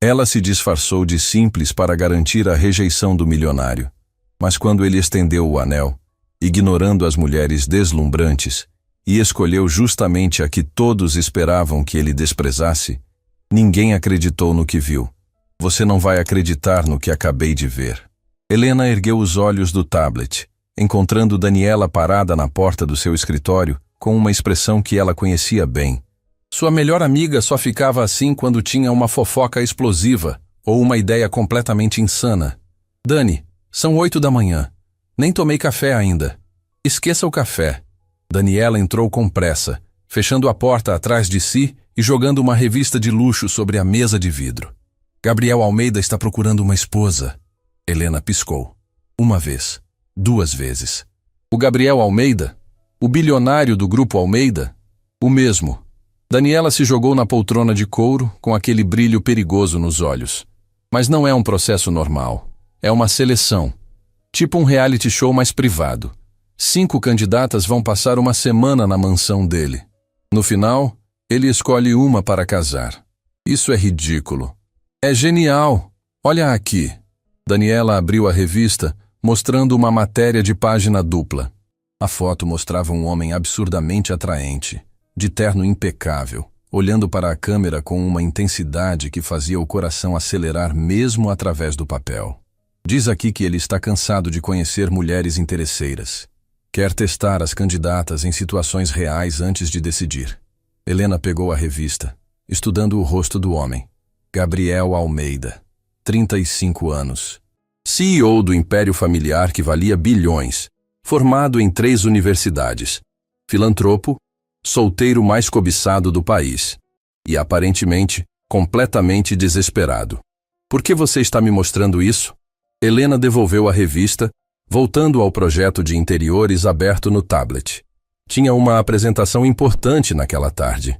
Ela se disfarçou de simples para garantir a rejeição do milionário. Mas quando ele estendeu o anel, ignorando as mulheres deslumbrantes, e escolheu justamente a que todos esperavam que ele desprezasse, ninguém acreditou no que viu. Você não vai acreditar no que acabei de ver. Helena ergueu os olhos do tablet, encontrando Daniela parada na porta do seu escritório, com uma expressão que ela conhecia bem. Sua melhor amiga só ficava assim quando tinha uma fofoca explosiva ou uma ideia completamente insana. Dani, são 8 da manhã. Nem tomei café ainda. Esqueça o café. Daniela entrou com pressa, fechando a porta atrás de si e jogando uma revista de luxo sobre a mesa de vidro. Gabriel Almeida está procurando uma esposa. Helena piscou. 1 vez. 2 vezes. O Gabriel Almeida? O bilionário do Grupo Almeida? O mesmo. Daniela se jogou na poltrona de couro, com aquele brilho perigoso nos olhos. Mas não é um processo normal. É uma seleção. Tipo um reality show mais privado. 5 candidatas vão passar uma semana na mansão dele. No final, ele escolhe uma para casar. Isso é ridículo. É genial. Olha aqui. Daniela abriu a revista, mostrando uma matéria de página dupla. A foto mostrava um homem absurdamente atraente, de terno impecável, olhando para a câmera com uma intensidade que fazia o coração acelerar mesmo através do papel. Diz aqui que ele está cansado de conhecer mulheres interesseiras. Quer testar as candidatas em situações reais antes de decidir. Helena pegou a revista, estudando o rosto do homem. Gabriel Almeida, 35 anos. CEO do império familiar que valia bilhões, formado em 3 universidades. Filantropo, solteiro mais cobiçado do país. E aparentemente, completamente desesperado. Por que você está me mostrando isso? Helena devolveu a revista, voltando ao projeto de interiores aberto no tablet. Tinha uma apresentação importante naquela tarde.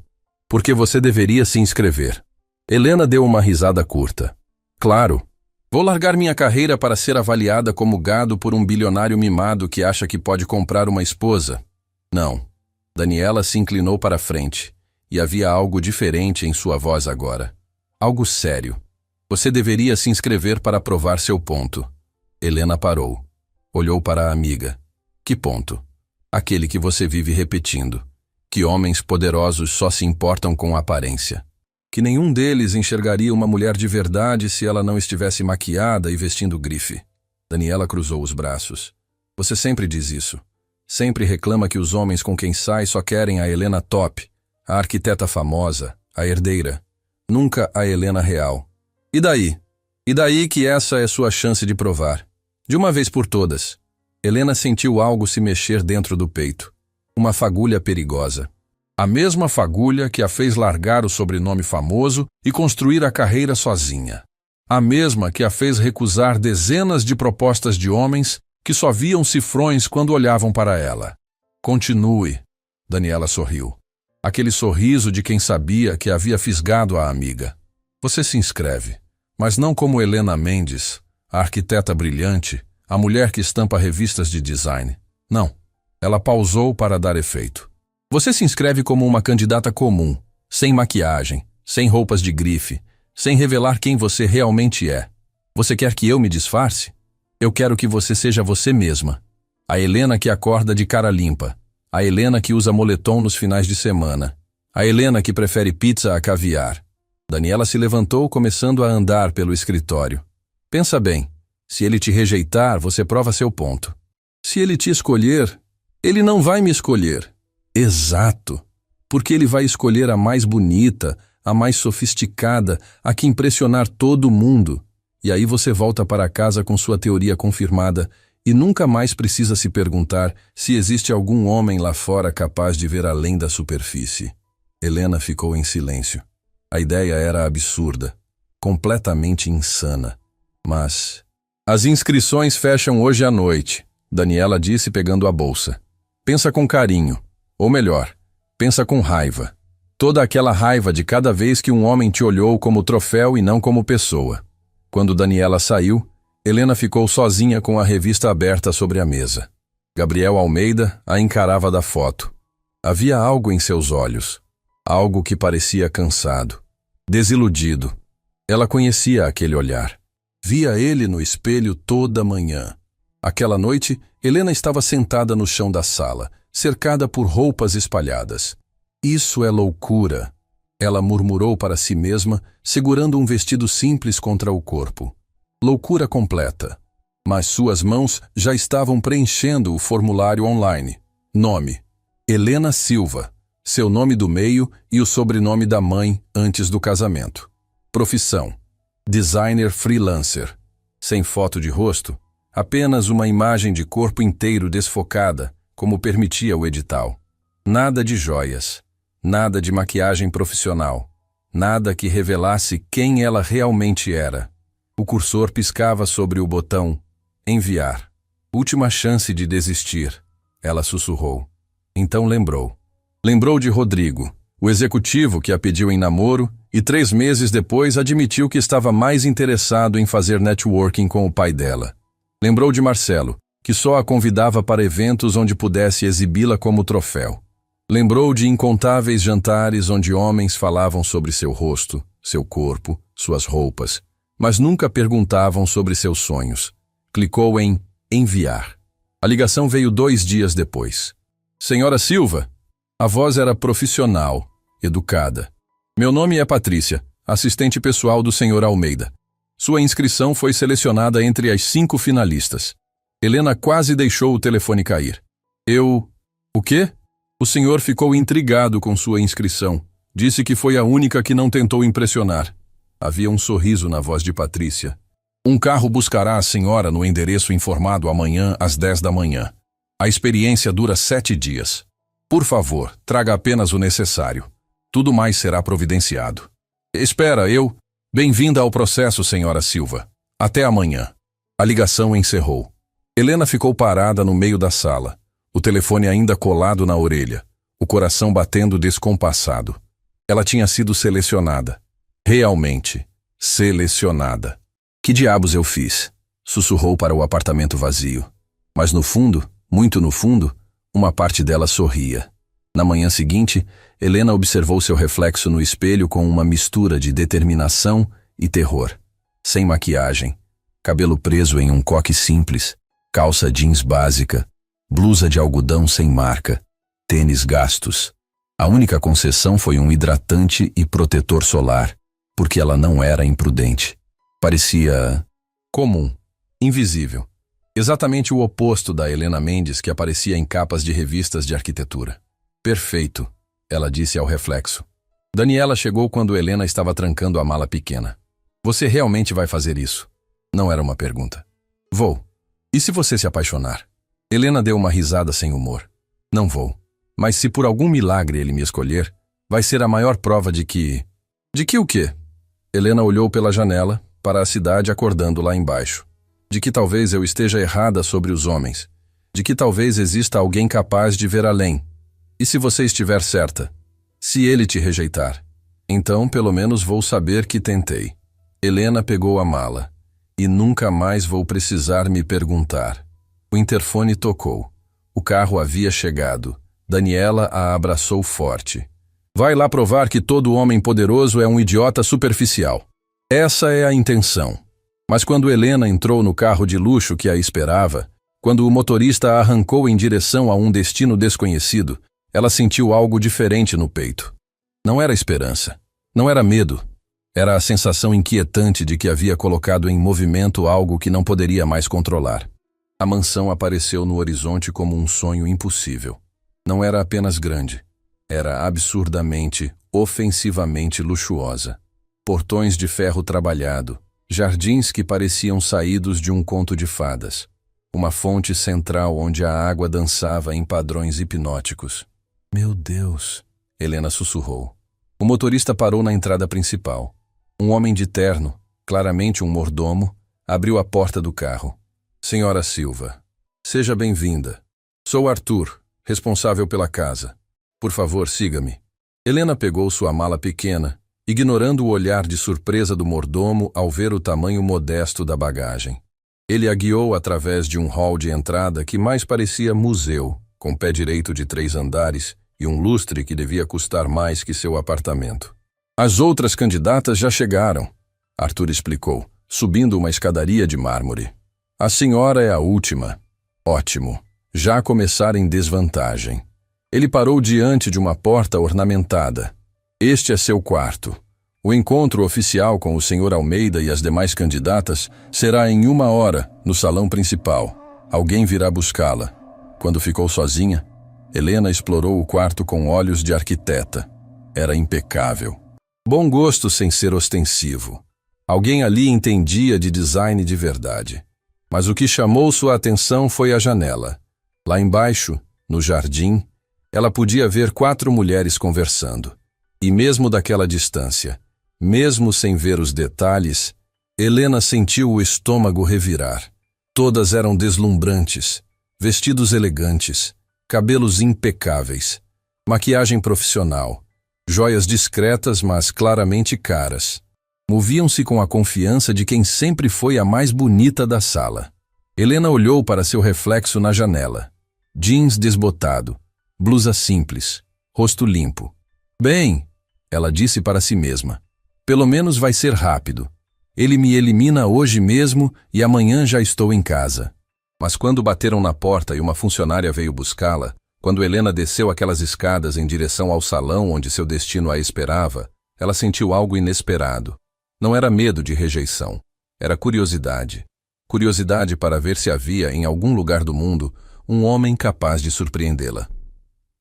Por que você deveria se inscrever? Helena deu uma risada curta. Claro, vou largar minha carreira para ser avaliada como gado por um bilionário mimado que acha que pode comprar uma esposa. Não. Daniela se inclinou para a frente, e havia algo diferente em sua voz agora. Algo sério. Você deveria se inscrever para provar seu ponto. Helena parou. Olhou para a amiga. Que ponto? Aquele que você vive repetindo. Que homens poderosos só se importam com a aparência. Que nenhum deles enxergaria uma mulher de verdade se ela não estivesse maquiada e vestindo grife. Daniela cruzou os braços. Você sempre diz isso. Sempre reclama que os homens com quem sai só querem a Helena top, a arquiteta famosa, a herdeira. Nunca a Helena real. E daí? E daí que essa é sua chance de provar. De uma vez por todas. Helena sentiu algo se mexer dentro do peito. Uma fagulha perigosa. A mesma fagulha que a fez largar o sobrenome famoso e construir a carreira sozinha. A mesma que a fez recusar dezenas de propostas de homens que só viam cifrões quando olhavam para ela. Continue. Daniela sorriu. Aquele sorriso de quem sabia que havia fisgado a amiga. Você se inscreve, mas não como Helena Mendes, a arquiteta brilhante, a mulher que estampa revistas de design. Não. Ela pausou para dar efeito. Você se inscreve como uma candidata comum, sem maquiagem, sem roupas de grife, sem revelar quem você realmente é. Você quer que eu me disfarce? Eu quero que você seja você mesma. A Helena que acorda de cara limpa. A Helena que usa moletom nos finais de semana. A Helena que prefere pizza a caviar. Daniela se levantou, começando a andar pelo escritório. Pensa bem. Se ele te rejeitar, você prova seu ponto. Se ele te escolher, ele não vai me escolher. Exato. Porque ele vai escolher a mais bonita, a mais sofisticada, a que impressionar todo mundo. E aí você volta para casa com sua teoria confirmada e nunca mais precisa se perguntar se existe algum homem lá fora capaz de ver além da superfície. Helena ficou em silêncio. A ideia era absurda, completamente insana. Mas... As inscrições fecham hoje à noite, Daniela disse pegando a bolsa. Pensa com carinho. Ou melhor, pensa com raiva. Toda aquela raiva de cada vez que um homem te olhou como troféu e não como pessoa. Quando Daniela saiu, Helena ficou sozinha com a revista aberta sobre a mesa. Gabriel Almeida a encarava da foto. Havia algo em seus olhos. Algo que parecia cansado. Desiludido. Ela conhecia aquele olhar. Via ele no espelho toda manhã. Aquela noite, Helena estava sentada no chão da sala, cercada por roupas espalhadas. Isso é loucura, ela murmurou para si mesma, segurando um vestido simples contra o corpo. Loucura completa. Mas suas mãos já estavam preenchendo o formulário online. Nome: Helena Silva. Seu nome do meio e o sobrenome da mãe antes do casamento. Profissão: designer freelancer. Sem foto de rosto, apenas uma imagem de corpo inteiro desfocada, como permitia o edital. Nada de joias, nada de maquiagem profissional, nada que revelasse quem ela realmente era. O cursor piscava sobre o botão enviar. Última chance de desistir, ela sussurrou. Então lembrou. Lembrou de Rodrigo, o executivo que a pediu em namoro e 3 meses depois admitiu que estava mais interessado em fazer networking com o pai dela. Lembrou de Marcelo, que só a convidava para eventos onde pudesse exibi-la como troféu. Lembrou de incontáveis jantares onde homens falavam sobre seu rosto, seu corpo, suas roupas, mas nunca perguntavam sobre seus sonhos. Clicou em enviar. A ligação veio 2 dias depois. Senhora Silva? A voz era profissional, educada. Meu nome é Patrícia, assistente pessoal do Sr. Almeida. Sua inscrição foi selecionada entre as 5 finalistas. Helena quase deixou o telefone cair. O quê? O senhor ficou intrigado com sua inscrição. Disse que foi a única que não tentou impressionar. Havia um sorriso na voz de Patrícia. Um carro buscará a senhora no endereço informado amanhã às 10 da manhã. A experiência dura 7 dias. Por favor, traga apenas o necessário. Tudo mais será providenciado. Espera, Bem-vinda ao processo, senhora Silva. Até amanhã. A ligação encerrou. Helena ficou parada no meio da sala, o telefone ainda colado na orelha, o coração batendo descompassado. Ela tinha sido selecionada. Realmente, selecionada. Que diabos eu fiz? Sussurrou para o apartamento vazio. Mas no fundo, muito no fundo, uma parte dela sorria. Na manhã seguinte, Helena observou seu reflexo no espelho com uma mistura de determinação e terror. Sem maquiagem, cabelo preso em um coque simples, calça jeans básica, blusa de algodão sem marca, tênis gastos. A única concessão foi um hidratante e protetor solar, porque ela não era imprudente. Parecia comum, invisível. Exatamente o oposto da Helena Mendes que aparecia em capas de revistas de arquitetura. Perfeito, ela disse ao reflexo. Daniela chegou quando Helena estava trancando a mala pequena. Você realmente vai fazer isso? Não era uma pergunta. Vou. E se você se apaixonar? Helena deu uma risada sem humor. Não vou. Mas se por algum milagre ele me escolher, vai ser a maior prova de que... De que o quê? Helena olhou pela janela, para a cidade acordando lá embaixo. De que talvez eu esteja errada sobre os homens. De que talvez exista alguém capaz de ver além. E se você estiver certa? Se ele te rejeitar? Então, pelo menos vou saber que tentei. Helena pegou a mala. E nunca mais vou precisar me perguntar. O interfone tocou. O carro havia chegado. Daniela a abraçou forte. Vai lá provar que todo homem poderoso é um idiota superficial. Essa é a intenção. Mas quando Helena entrou no carro de luxo que a esperava, quando o motorista a arrancou em direção a um destino desconhecido, ela sentiu algo diferente no peito. Não era esperança, não era medo. Era a sensação inquietante de que havia colocado em movimento algo que não poderia mais controlar. A mansão apareceu no horizonte como um sonho impossível. Não era apenas grande, era absurdamente, ofensivamente luxuosa. Portões de ferro trabalhado, jardins que pareciam saídos de um conto de fadas. Uma fonte central onde a água dançava em padrões hipnóticos. Meu Deus, Helena sussurrou. O motorista parou na entrada principal. Um homem de terno, claramente um mordomo, abriu a porta do carro. Senhora Silva, seja bem-vinda. Sou Arthur, responsável pela casa. Por favor, siga-me. Helena pegou sua mala pequena, ignorando o olhar de surpresa do mordomo ao ver o tamanho modesto da bagagem. Ele a guiou através de um hall de entrada que mais parecia museu, com pé direito de 3 andares e um lustre que devia custar mais que seu apartamento. As outras candidatas já chegaram. Arthur explicou, subindo uma escadaria de mármore. A senhora é a última. Ótimo. Já começar em desvantagem. Ele parou diante de uma porta ornamentada. Este é seu quarto. O encontro oficial com o Sr. Almeida e as demais candidatas será em 1 hora, no salão principal. Alguém virá buscá-la. Quando ficou sozinha, Helena explorou o quarto com olhos de arquiteta. Era impecável. Bom gosto sem ser ostensivo. Alguém ali entendia de design de verdade. Mas o que chamou sua atenção foi a janela. Lá embaixo, no jardim, ela podia ver 4 mulheres conversando. E mesmo daquela distância, mesmo sem ver os detalhes, Helena sentiu o estômago revirar. Todas eram deslumbrantes, vestidos elegantes, cabelos impecáveis, maquiagem profissional, joias discretas, mas claramente caras. Moviam-se com a confiança de quem sempre foi a mais bonita da sala. Helena olhou para seu reflexo na janela. Jeans desbotado, blusa simples, rosto limpo. Bem, ela disse para si mesma, pelo menos vai ser rápido. Ele me elimina hoje mesmo e amanhã já estou em casa. Mas quando bateram na porta e uma funcionária veio buscá-la, quando Helena desceu aquelas escadas em direção ao salão onde seu destino a esperava, ela sentiu algo inesperado. Não era medo de rejeição, era curiosidade. Curiosidade para ver se havia, em algum lugar do mundo, um homem capaz de surpreendê-la.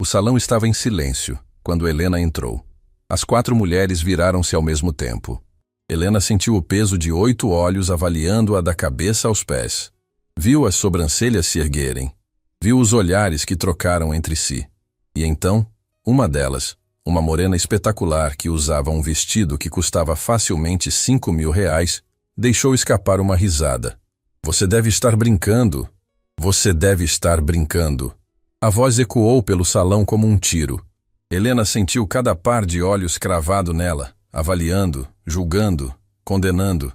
O salão estava em silêncio quando Helena entrou. As 4 mulheres viraram-se ao mesmo tempo. Helena sentiu o peso de 8 olhos avaliando-a da cabeça aos pés. Viu as sobrancelhas se erguerem. Viu os olhares que trocaram entre si. E então, uma delas, uma morena espetacular que usava um vestido que custava facilmente R$5.000, deixou escapar uma risada. Você deve estar brincando. Você deve estar brincando. A voz ecoou pelo salão como um tiro. Helena sentiu cada par de olhos cravado nela, avaliando, julgando, condenando,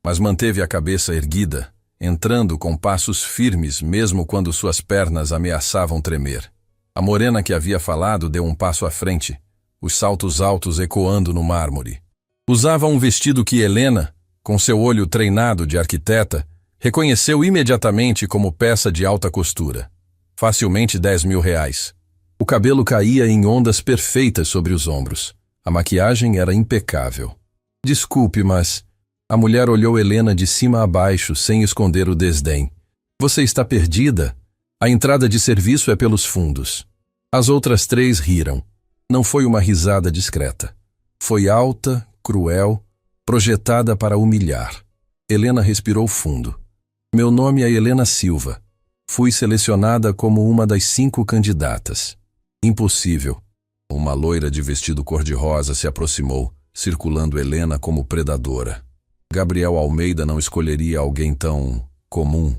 mas manteve a cabeça erguida, entrando com passos firmes mesmo quando suas pernas ameaçavam tremer. A morena que havia falado deu um passo à frente, os saltos altos ecoando no mármore. Usava um vestido que Helena, com seu olho treinado de arquiteta, reconheceu imediatamente como peça de alta costura. Facilmente R$10.000. O cabelo caía em ondas perfeitas sobre os ombros. A maquiagem era impecável. Desculpe, mas... A mulher olhou Helena de cima a baixo, sem esconder o desdém. Você está perdida? A entrada de serviço é pelos fundos. As outras 3 riram. Não foi uma risada discreta. Foi alta, cruel, projetada para humilhar. Helena respirou fundo. Meu nome é Helena Silva. Fui selecionada como uma das 5 candidatas. Impossível. Uma loira de vestido cor-de-rosa se aproximou, circulando Helena como predadora. Gabriel Almeida não escolheria alguém tão comum.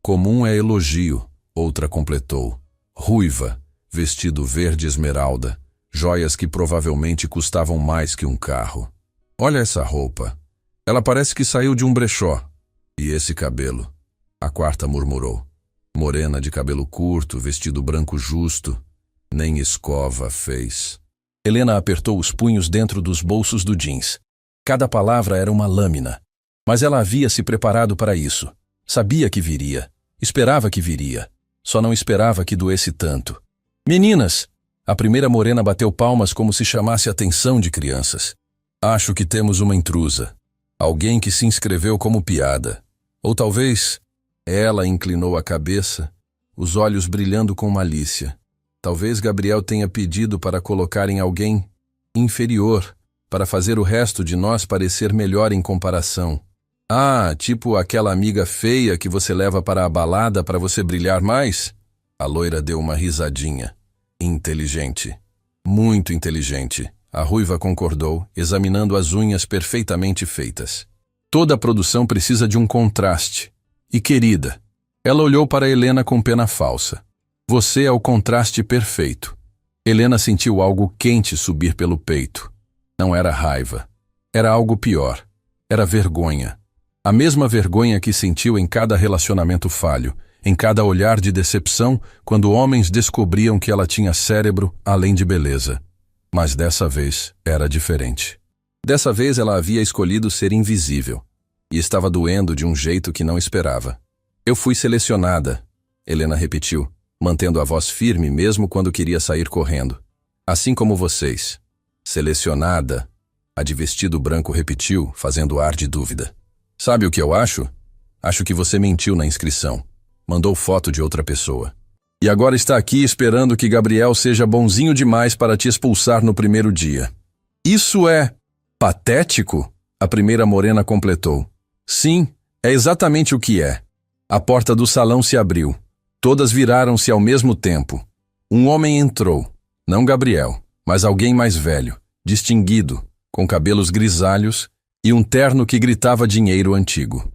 Comum é elogio, outra completou. Ruiva, vestido verde esmeralda, joias que provavelmente custavam mais que um carro. Olha essa roupa. Ela parece que saiu de um brechó. E esse cabelo? A 4ª murmurou. Morena de cabelo curto, vestido branco justo. Nem escova fez. Helena apertou os punhos dentro dos bolsos do jeans. Cada palavra era uma lâmina. Mas ela havia se preparado para isso. Sabia que viria. Esperava que viria. Só não esperava que doesse tanto. Meninas! A primeira morena bateu palmas como se chamasse a atenção de crianças. Acho que temos uma intrusa. Alguém que se inscreveu como piada. Ou talvez... Ela inclinou a cabeça, os olhos brilhando com malícia. Talvez Gabriel tenha pedido para colocar em alguém inferior, para fazer o resto de nós parecer melhor em comparação. Ah, tipo aquela amiga feia que você leva para a balada para você brilhar mais? A loira deu uma risadinha. Inteligente. Muito inteligente. A ruiva concordou, examinando as unhas perfeitamente feitas. Toda a produção precisa de um contraste. E querida, ela olhou para Helena com pena falsa. Você é o contraste perfeito. Helena sentiu algo quente subir pelo peito. Não era raiva. Era algo pior. Era vergonha. A mesma vergonha que sentiu em cada relacionamento falho, em cada olhar de decepção, quando homens descobriam que ela tinha cérebro além de beleza. Mas dessa vez era diferente. Dessa vez ela havia escolhido ser invisível, e estava doendo de um jeito que não esperava. Eu fui selecionada, Helena repetiu, mantendo a voz firme mesmo quando queria sair correndo. Assim como vocês. Selecionada, a de vestido branco repetiu, fazendo ar de dúvida. Sabe o que eu acho? Acho que você mentiu na inscrição. Mandou foto de outra pessoa. E agora está aqui esperando que Gabriel seja bonzinho demais para te expulsar no primeiro dia. Isso é patético? A primeira morena completou. Sim, é exatamente o que é. A porta do salão se abriu. Todas viraram-se ao mesmo tempo. Um homem entrou. Não Gabriel, mas alguém mais velho, distinguido, com cabelos grisalhos e um terno que gritava dinheiro antigo.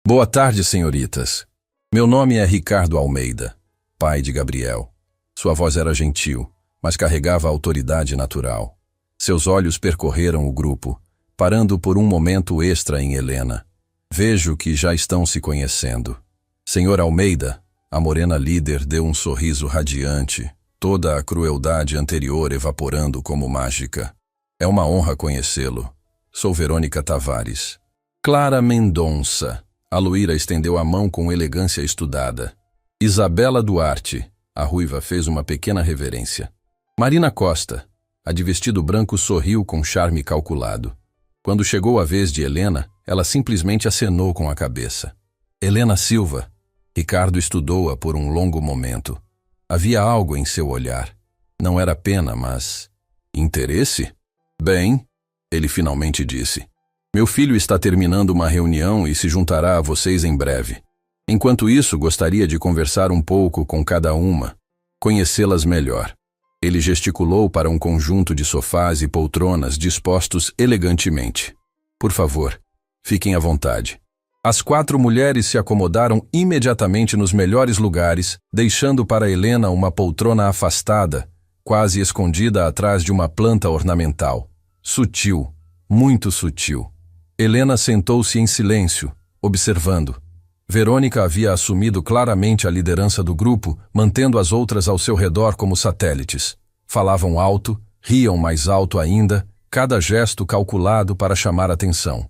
Boa tarde, senhoritas. Meu nome é Ricardo Almeida, pai de Gabriel. Sua voz era gentil, mas carregava autoridade natural. Seus olhos percorreram o grupo, parando por um momento extra em Helena. Vejo que já estão se conhecendo. Senhor Almeida, a morena líder deu um sorriso radiante, toda a crueldade anterior evaporando como mágica. É uma honra conhecê-lo. Sou Verônica Tavares. Clara Mendonça. A loira estendeu a mão com elegância estudada. Isabela Duarte. A ruiva fez uma pequena reverência. Marina Costa. A de vestido branco sorriu com charme calculado. Quando chegou a vez de Helena, ela simplesmente acenou com a cabeça. Helena Silva. Ricardo estudou-a por um longo momento. Havia algo em seu olhar. Não era pena, mas interesse? Bem, ele finalmente disse. Meu filho está terminando uma reunião e se juntará a vocês em breve. Enquanto isso, gostaria de conversar um pouco com cada uma, conhecê-las melhor. Ele gesticulou para um conjunto de sofás e poltronas dispostos elegantemente. Por favor, fiquem à vontade. As 4 mulheres se acomodaram imediatamente nos melhores lugares, deixando para Helena uma poltrona afastada, quase escondida atrás de uma planta ornamental. Sutil, muito sutil. Helena sentou-se em silêncio, observando. Verônica havia assumido claramente a liderança do grupo, mantendo as outras ao seu redor como satélites. Falavam alto, riam mais alto ainda, cada gesto calculado para chamar atenção.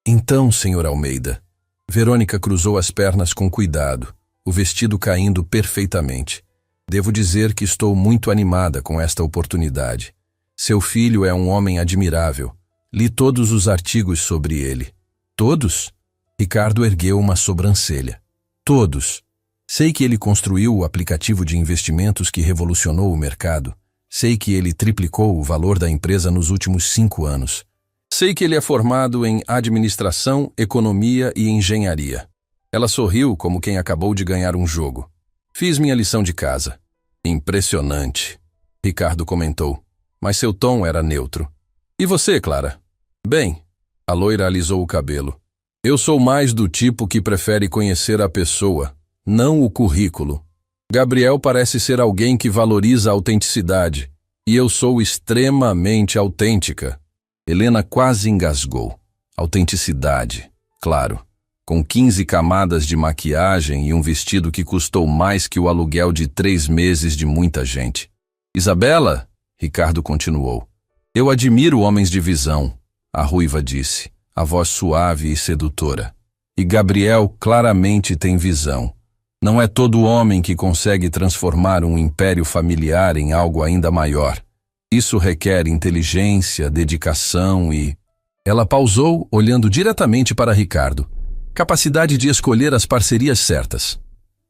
Então, senhor Almeida. Verônica cruzou as pernas com cuidado, o vestido caindo perfeitamente. Devo dizer que estou muito animada com esta oportunidade. Seu filho é um homem admirável. Li todos os artigos sobre ele. Todos? Ricardo ergueu uma sobrancelha. Todos. Sei que ele construiu o aplicativo de investimentos que revolucionou o mercado. Sei que ele triplicou o valor da empresa nos últimos 5 anos. Sei que ele é formado em administração, economia e engenharia. Ela sorriu como quem acabou de ganhar um jogo. Fiz minha lição de casa. Impressionante, Ricardo comentou, mas seu tom era neutro. E você, Clara? Bem, a loira alisou o cabelo. Eu sou mais do tipo que prefere conhecer a pessoa, não o currículo. Gabriel parece ser alguém que valoriza a autenticidade, e eu sou extremamente autêntica. Helena quase engasgou. Autenticidade, claro. Com 15 camadas de maquiagem e um vestido que custou mais que o aluguel de 3 meses de muita gente. Isabela, Ricardo continuou. Eu admiro homens de visão, a ruiva disse, a voz suave e sedutora. E Gabriel claramente tem visão. Não é todo homem que consegue transformar um império familiar em algo ainda maior. Isso requer inteligência, dedicação e... Ela pausou, olhando diretamente para Ricardo. Capacidade de escolher as parcerias certas.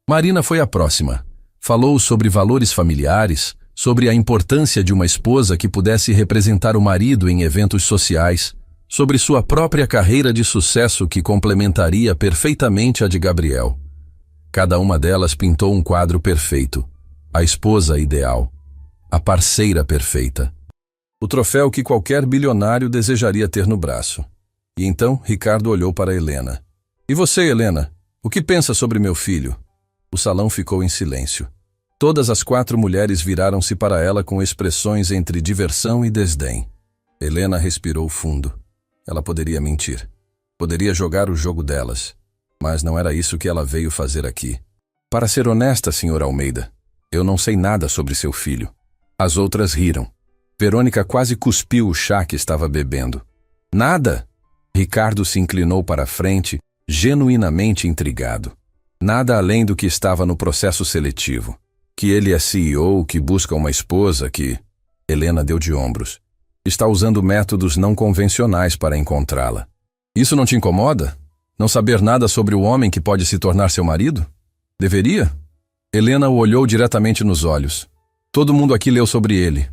Marina foi a próxima. Falou sobre valores familiares, sobre a importância de uma esposa que pudesse representar o marido em eventos sociais, sobre sua própria carreira de sucesso que complementaria perfeitamente a de Gabriel. Cada uma delas pintou um quadro perfeito. A esposa ideal. A parceira perfeita. O troféu que qualquer bilionário desejaria ter no braço. E então Ricardo olhou para Helena. E você, Helena? O que pensa sobre meu filho? O salão ficou em silêncio. Todas as 4 mulheres viraram-se para ela com expressões entre diversão e desdém. Helena respirou fundo. Ela poderia mentir. Poderia jogar o jogo delas. Mas não era isso que ela veio fazer aqui. Para ser honesta, Sr. Almeida, eu não sei nada sobre seu filho. As outras riram. Verônica quase cuspiu o chá que estava bebendo. Nada. Ricardo se inclinou para a frente, genuinamente intrigado. Nada além do que estava no processo seletivo. Que ele é CEO, que busca uma esposa, que... Helena deu de ombros. Está usando métodos não convencionais para encontrá-la. Isso não te incomoda? Não saber nada sobre o homem que pode se tornar seu marido? Deveria? Helena o olhou diretamente nos olhos. Todo mundo aqui leu sobre ele.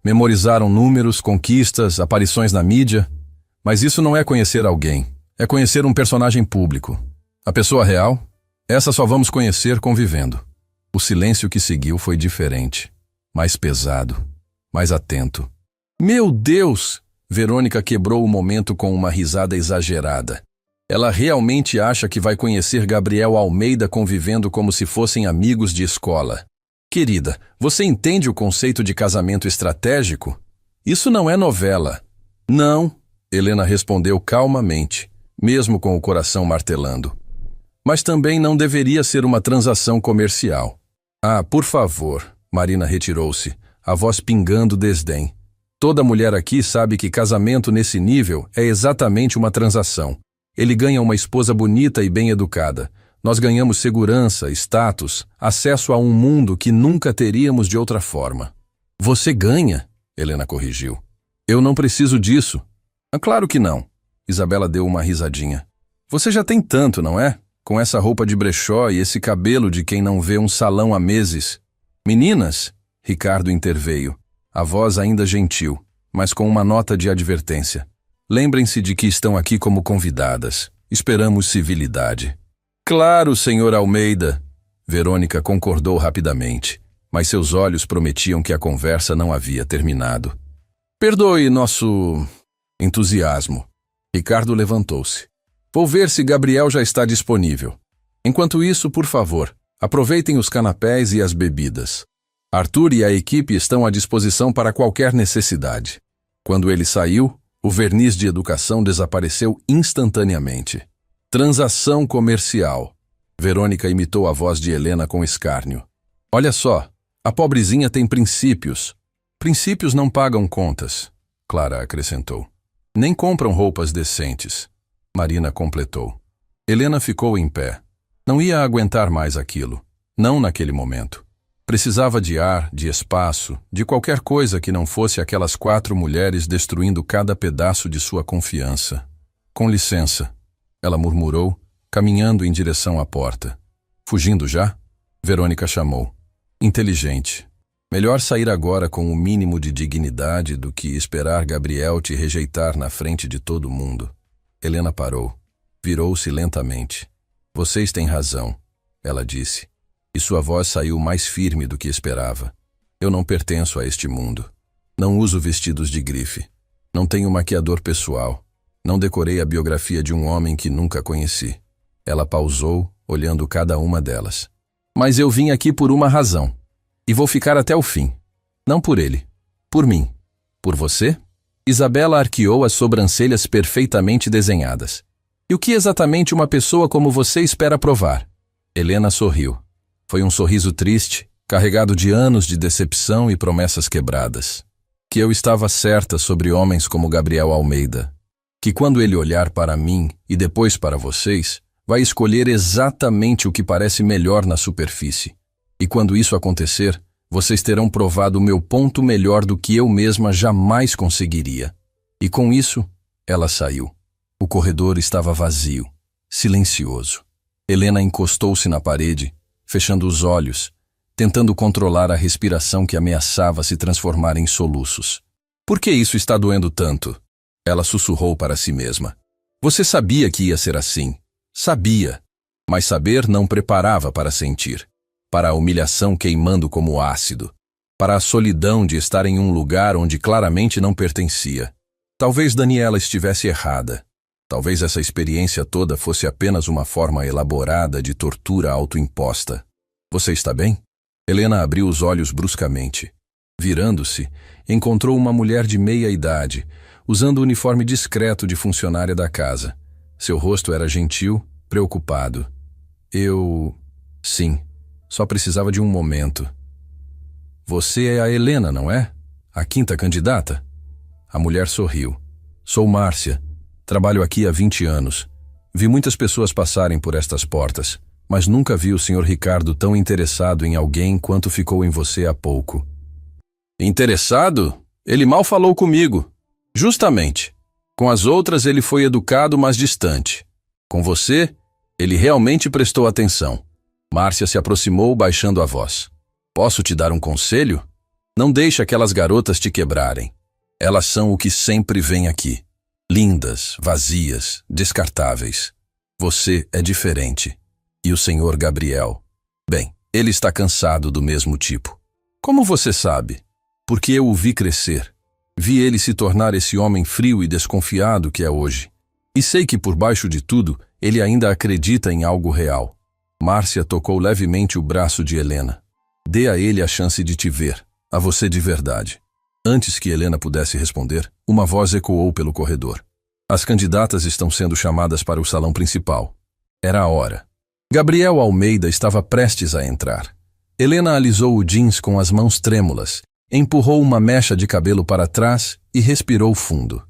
Memorizaram números, conquistas, aparições na mídia. Mas isso não é conhecer alguém. É conhecer um personagem público. A pessoa real? Essa só vamos conhecer convivendo. O silêncio que seguiu foi diferente. Mais pesado. Mais atento. Meu Deus! Verônica quebrou o momento com uma risada exagerada. Ela realmente acha que vai conhecer Gabriel Almeida convivendo como se fossem amigos de escola. Querida, você entende o conceito de casamento estratégico? Isso não é novela. Não, Helena respondeu calmamente, mesmo com o coração martelando. Mas também não deveria ser uma transação comercial. Ah, por favor, Marina retirou-se, a voz pingando desdém. Toda mulher aqui sabe que casamento nesse nível é exatamente uma transação. Ele ganha uma esposa bonita e bem educada. Nós ganhamos segurança, status, acesso a um mundo que nunca teríamos de outra forma. Você ganha, Helena corrigiu. Eu não preciso disso. Ah, claro que não. Isabela deu uma risadinha. Você já tem tanto, não é? Com essa roupa de brechó e esse cabelo de quem não vê um salão há meses. Meninas, Ricardo interveio, a voz ainda gentil, mas com uma nota de advertência. Lembrem-se de que estão aqui como convidadas. Esperamos civilidade. Claro, senhor Almeida. Verônica concordou rapidamente, mas seus olhos prometiam que a conversa não havia terminado. Perdoe nosso entusiasmo. Ricardo levantou-se. Vou ver se Gabriel já está disponível. Enquanto isso, por favor, aproveitem os canapés e as bebidas. Arthur e a equipe estão à disposição para qualquer necessidade. Quando ele saiu, o verniz de educação desapareceu instantaneamente. Transação comercial. Verônica imitou a voz de Helena com escárnio. Olha só, a pobrezinha tem princípios. Princípios não pagam contas, Clara acrescentou. Nem compram roupas decentes. Marina completou. Helena ficou em pé. Não ia aguentar mais aquilo. Não naquele momento. Precisava de ar, de espaço, de qualquer coisa que não fosse aquelas 4 mulheres destruindo cada pedaço de sua confiança. Com licença, ela murmurou, caminhando em direção à porta. Fugindo já? Verônica chamou. Inteligente. Melhor sair agora com o mínimo de dignidade do que esperar Gabriel te rejeitar na frente de todo mundo. Helena parou. Virou-se lentamente. Vocês têm razão, ela disse. E sua voz saiu mais firme do que esperava. Eu não pertenço a este mundo. Não uso vestidos de grife. Não tenho maquiador pessoal. Não decorei a biografia de um homem que nunca conheci. Ela pausou, olhando cada uma delas. Mas eu vim aqui por uma razão. E vou ficar até o fim. Não por ele. Por mim. Por você? Isabela arqueou as sobrancelhas perfeitamente desenhadas. E o que exatamente uma pessoa como você espera provar? Helena sorriu. Foi um sorriso triste, carregado de anos de decepção e promessas quebradas. Que eu estava certa sobre homens como Gabriel Almeida. Que quando ele olhar para mim e depois para vocês, vai escolher exatamente o que parece melhor na superfície. E quando isso acontecer, vocês terão provado o meu ponto melhor do que eu mesma jamais conseguiria. E com isso, ela saiu. O corredor estava vazio, silencioso. Helena encostou-se na parede, fechando os olhos, tentando controlar a respiração que ameaçava se transformar em soluços. Por que isso está doendo tanto? Ela sussurrou para si mesma. Você sabia que ia ser assim. Sabia. Mas saber não preparava para sentir. Para a humilhação queimando como ácido. Para a solidão de estar em um lugar onde claramente não pertencia. Talvez Daniela estivesse errada. Talvez essa experiência toda fosse apenas uma forma elaborada de tortura autoimposta. Você está bem? Helena abriu os olhos bruscamente. Virando-se, encontrou uma mulher de meia idade, usando o uniforme discreto de funcionária da casa. Seu rosto era gentil, preocupado. Sim, só precisava de um momento. Você é a Helena, não é? A 5ª candidata? A mulher sorriu. Sou Márcia. Trabalho aqui há 20 anos. Vi muitas pessoas passarem por estas portas, mas nunca vi o Sr. Ricardo tão interessado em alguém quanto ficou em você há pouco. Interessado? Ele mal falou comigo. Justamente. Com as outras ele foi educado, mas distante. Com você, ele realmente prestou atenção. Márcia se aproximou, baixando a voz. Posso te dar um conselho? Não deixe aquelas garotas te quebrarem. Elas são o que sempre vem aqui. Lindas, vazias, descartáveis. Você é diferente. E o Sr. Gabriel? Bem, ele está cansado do mesmo tipo. Como você sabe? Porque eu o vi crescer. Vi ele se tornar esse homem frio e desconfiado que é hoje. E sei que por baixo de tudo, ele ainda acredita em algo real. Márcia tocou levemente o braço de Helena. Dê a ele a chance de te ver, a você de verdade. Antes que Helena pudesse responder, uma voz ecoou pelo corredor. As candidatas estão sendo chamadas para o salão principal. Era a hora. Gabriel Almeida estava prestes a entrar. Helena alisou o jeans com as mãos trêmulas, empurrou uma mecha de cabelo para trás e respirou fundo.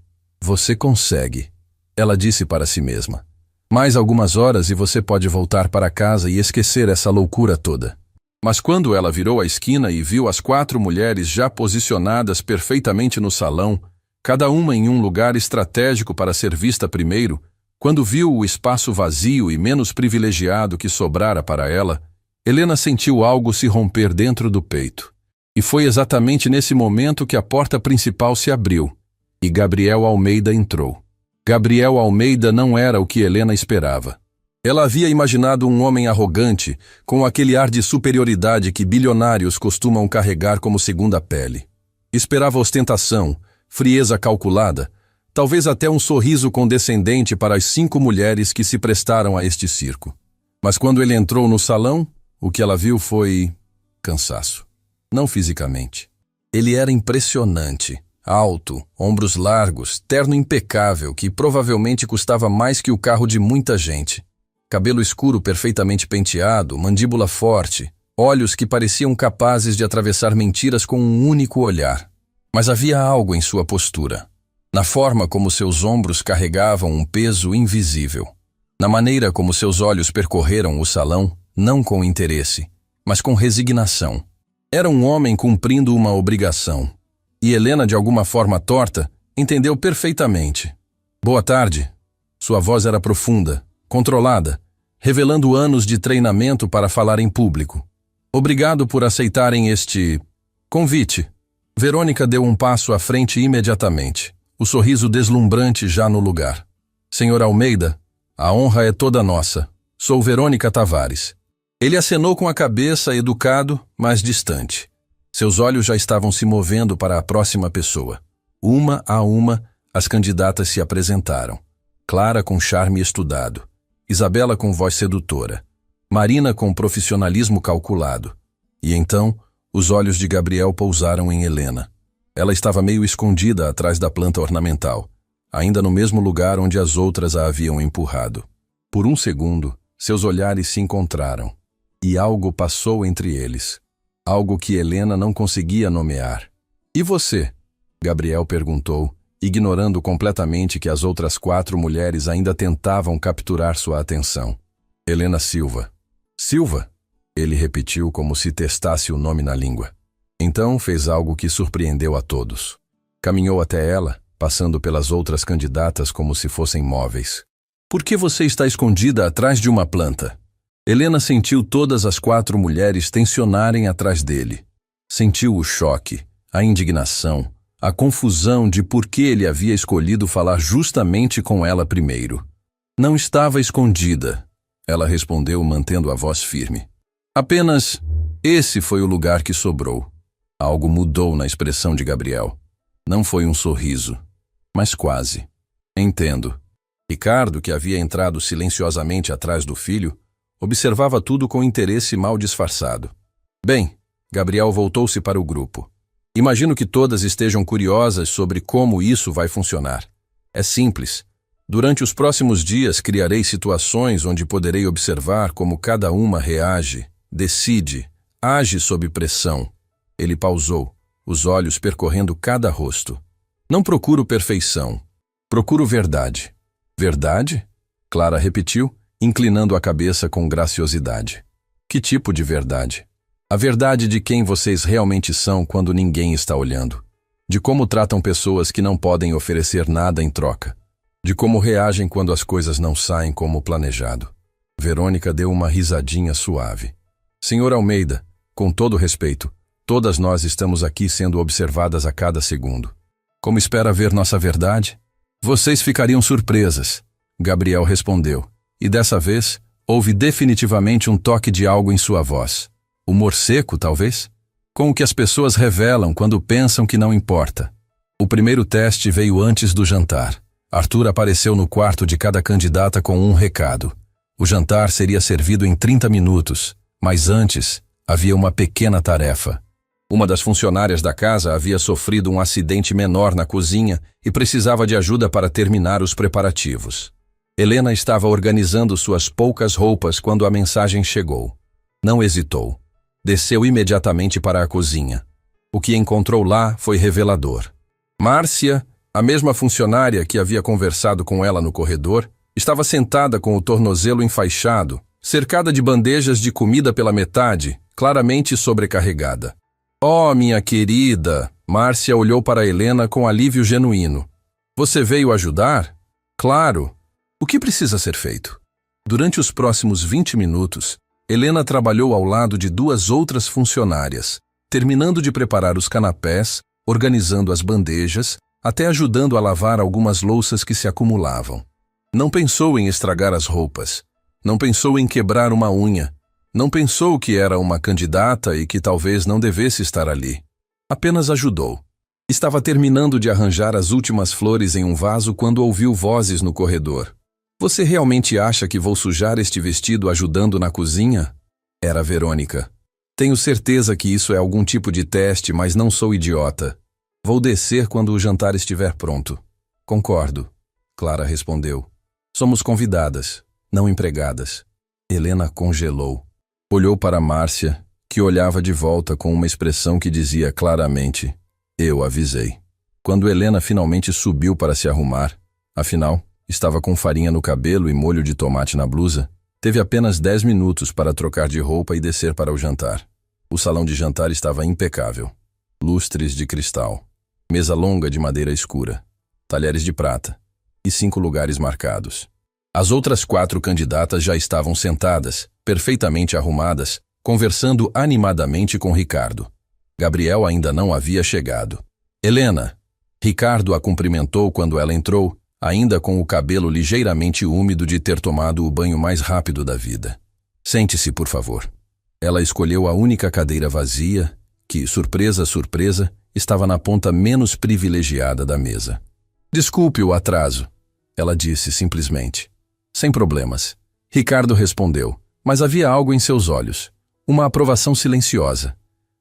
Você consegue, ela disse para si mesma. Mais algumas horas e você pode voltar para casa e esquecer essa loucura toda. Mas quando ela virou a esquina e viu as 4 mulheres já posicionadas perfeitamente no salão, cada uma em um lugar estratégico para ser vista primeiro, quando viu o espaço vazio e menos privilegiado que sobrara para ela, Helena sentiu algo se romper dentro do peito. E foi exatamente nesse momento que a porta principal se abriu, e Gabriel Almeida entrou. Gabriel Almeida não era o que Helena esperava. Ela havia imaginado um homem arrogante, com aquele ar de superioridade que bilionários costumam carregar como segunda pele. Esperava ostentação, frieza calculada, talvez até um sorriso condescendente para as 5 mulheres que se prestaram a este circo. Mas quando ele entrou no salão, o que ela viu foi cansaço. Não fisicamente. Ele era impressionante, alto, ombros largos, terno impecável que provavelmente custava mais que o carro de muita gente. Cabelo escuro perfeitamente penteado, mandíbula forte, olhos que pareciam capazes de atravessar mentiras com um único olhar. Mas havia algo em sua postura, na forma como seus ombros carregavam um peso invisível, na maneira como seus olhos percorreram o salão, não com interesse, mas com resignação. Era um homem cumprindo uma obrigação, e Helena, de alguma forma torta, entendeu perfeitamente. Boa tarde. Sua voz era profunda, controlada, revelando anos de treinamento para falar em público. Obrigado por aceitarem este convite. Verônica deu um passo à frente imediatamente, o sorriso deslumbrante já no lugar. Senhor Almeida, a honra é toda nossa. Sou Verônica Tavares. Ele acenou com a cabeça, educado, mas distante. Seus olhos já estavam se movendo para a próxima pessoa. Uma a uma, as candidatas se apresentaram. Clara com charme estudado. Isabela com voz sedutora, Marina com profissionalismo calculado. E então, os olhos de Gabriel pousaram em Helena. Ela estava meio escondida atrás da planta ornamental, ainda no mesmo lugar onde as outras a haviam empurrado. Por um segundo, seus olhares se encontraram, e algo passou entre eles. Algo que Helena não conseguia nomear. E você? Gabriel perguntou, ignorando completamente que as outras 4 mulheres ainda tentavam capturar sua atenção. Helena Silva. Silva? Ele repetiu como se testasse o nome na língua. Então fez algo que surpreendeu a todos. Caminhou até ela, passando pelas outras candidatas como se fossem móveis. Por que você está escondida atrás de uma planta? Helena sentiu todas as 4 mulheres tensionarem atrás dele. Sentiu o choque, a indignação, a confusão de por que ele havia escolhido falar justamente com ela primeiro. Não estava escondida, ela respondeu mantendo a voz firme. Apenas, esse foi o lugar que sobrou. Algo mudou na expressão de Gabriel. Não foi um sorriso, mas quase. Entendo. Ricardo, que havia entrado silenciosamente atrás do filho, observava tudo com interesse mal disfarçado. Bem, Gabriel voltou-se para o grupo. Imagino que todas estejam curiosas sobre como isso vai funcionar. É simples. Durante os próximos dias criarei situações onde poderei observar como cada uma reage, decide, age sob pressão. Ele pausou, os olhos percorrendo cada rosto. Não procuro perfeição. Procuro verdade. Verdade? Clara repetiu, inclinando a cabeça com graciosidade. Que tipo de verdade? A verdade de quem vocês realmente são quando ninguém está olhando. De como tratam pessoas que não podem oferecer nada em troca. De como reagem quando as coisas não saem como planejado. Verônica deu uma risadinha suave. Senhor Almeida, com todo respeito, todas nós estamos aqui sendo observadas a cada segundo. Como espera ver nossa verdade? Vocês ficariam surpresas, Gabriel respondeu. E dessa vez, houve definitivamente um toque de algo em sua voz. Humor seco, talvez? Com o que as pessoas revelam quando pensam que não importa. O primeiro teste veio antes do jantar. Arthur apareceu no quarto de cada candidata com um recado. O jantar seria servido em 30 minutos, mas antes havia uma pequena tarefa. Uma das funcionárias da casa havia sofrido um acidente menor na cozinha e precisava de ajuda para terminar os preparativos. Helena estava organizando suas poucas roupas quando a mensagem chegou. Não hesitou. Desceu imediatamente para a cozinha. O que encontrou lá foi revelador. Márcia, a mesma funcionária que havia conversado com ela no corredor, estava sentada com o tornozelo enfaixado, cercada de bandejas de comida pela metade, claramente sobrecarregada. Oh, minha querida! Márcia olhou para Helena com alívio genuíno. Você veio ajudar? Claro! O que precisa ser feito? Durante os próximos 20 minutos, Helena trabalhou ao lado de duas outras funcionárias, terminando de preparar os canapés, organizando as bandejas, até ajudando a lavar algumas louças que se acumulavam. Não pensou em estragar as roupas. Não pensou em quebrar uma unha. Não pensou que era uma candidata e que talvez não devesse estar ali. Apenas ajudou. Estava terminando de arranjar as últimas flores em um vaso quando ouviu vozes no corredor. Você realmente acha que vou sujar este vestido ajudando na cozinha? Era Verônica. Tenho certeza que isso é algum tipo de teste, mas não sou idiota. Vou descer quando o jantar estiver pronto. Concordo, Clara respondeu. Somos convidadas, não empregadas. Helena congelou. Olhou para Márcia, que olhava de volta com uma expressão que dizia claramente: eu avisei. Quando Helena finalmente subiu para se arrumar, afinal, estava com farinha no cabelo e molho de tomate na blusa, teve apenas 10 minutos para trocar de roupa e descer para o jantar. O salão de jantar estava impecável. Lustres de cristal, mesa longa de madeira escura, talheres de prata e 5 lugares marcados. As outras 4 candidatas já estavam sentadas, perfeitamente arrumadas, conversando animadamente com Ricardo. Gabriel ainda não havia chegado. Helena! Ricardo a cumprimentou quando ela entrou, ainda com o cabelo ligeiramente úmido de ter tomado o banho mais rápido da vida. Sente-se, por favor. Ela escolheu a única cadeira vazia, que, surpresa, surpresa, estava na ponta menos privilegiada da mesa. Desculpe o atraso, ela disse simplesmente. Sem problemas. Ricardo respondeu, mas havia algo em seus olhos. Uma aprovação silenciosa.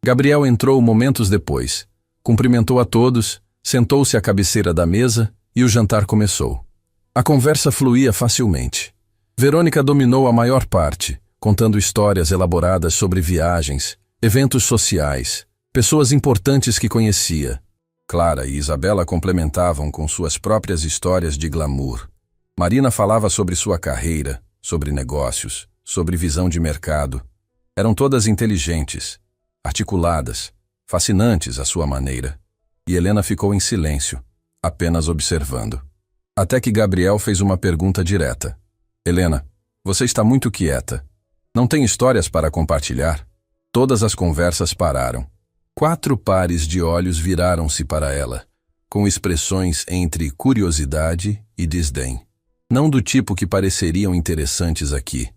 Gabriel entrou momentos depois. Cumprimentou a todos, sentou-se à cabeceira da mesa e o jantar começou. A conversa fluía facilmente. Verônica dominou a maior parte, contando histórias elaboradas sobre viagens, eventos sociais, pessoas importantes que conhecia. Clara e Isabela complementavam com suas próprias histórias de glamour. Marina falava sobre sua carreira, sobre negócios, sobre visão de mercado. Eram todas inteligentes, articuladas, fascinantes à sua maneira. E Helena ficou em silêncio, apenas observando. Até que Gabriel fez uma pergunta direta. Helena, você está muito quieta. Não tem histórias para compartilhar? Todas as conversas pararam. 4 pares de olhos viraram-se para ela, com expressões entre curiosidade e desdém. Não do tipo que pareceriam interessantes aqui.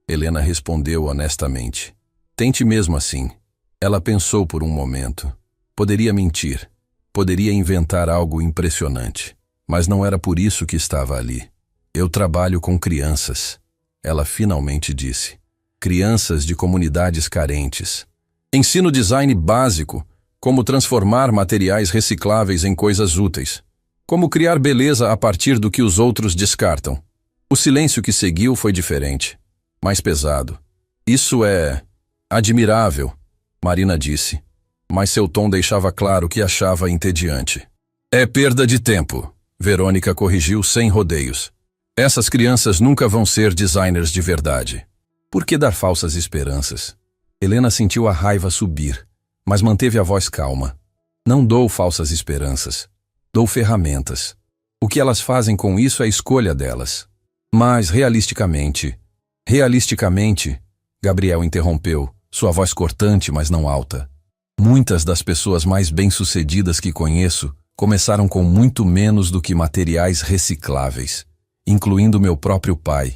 Helena respondeu honestamente. Tente mesmo assim. Ela pensou por um momento. Poderia mentir. Poderia inventar algo impressionante. Mas não era por isso que estava ali. Eu trabalho com crianças. Ela finalmente disse. Crianças de comunidades carentes. Ensino design básico, como transformar materiais recicláveis em coisas úteis. Como criar beleza a partir do que os outros descartam. O silêncio que seguiu foi diferente, mais pesado. Isso é admirável, Marina disse, mas seu tom deixava claro que achava entediante. É perda de tempo, Verônica corrigiu sem rodeios. Essas crianças nunca vão ser designers de verdade. Por que dar falsas esperanças? Helena sentiu a raiva subir, mas manteve a voz calma. Não dou falsas esperanças. Dou ferramentas. O que elas fazem com isso é escolha delas. Mas, realisticamente, Gabriel interrompeu, sua voz cortante, mas não alta. Muitas das pessoas mais bem-sucedidas que conheço começaram com muito menos do que materiais recicláveis, incluindo meu próprio pai.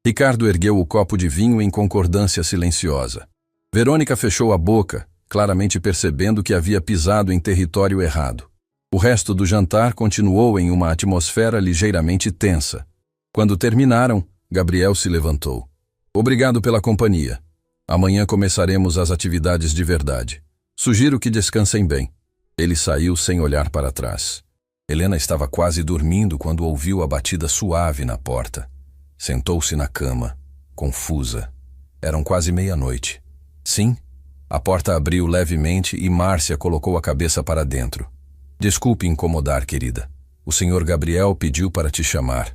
Ricardo ergueu o copo de vinho em concordância silenciosa. Verônica fechou a boca, claramente percebendo que havia pisado em território errado. O resto do jantar continuou em uma atmosfera ligeiramente tensa. Quando terminaram, Gabriel se levantou. Obrigado pela companhia. Amanhã começaremos as atividades de verdade. Sugiro que descansem bem. Ele saiu sem olhar para trás. Helena estava quase dormindo quando ouviu a batida suave na porta. Sentou-se na cama, confusa. Eram quase meia-noite. Sim, a porta abriu levemente e Márcia colocou a cabeça para dentro. Desculpe incomodar, querida. O senhor Gabriel pediu para te chamar.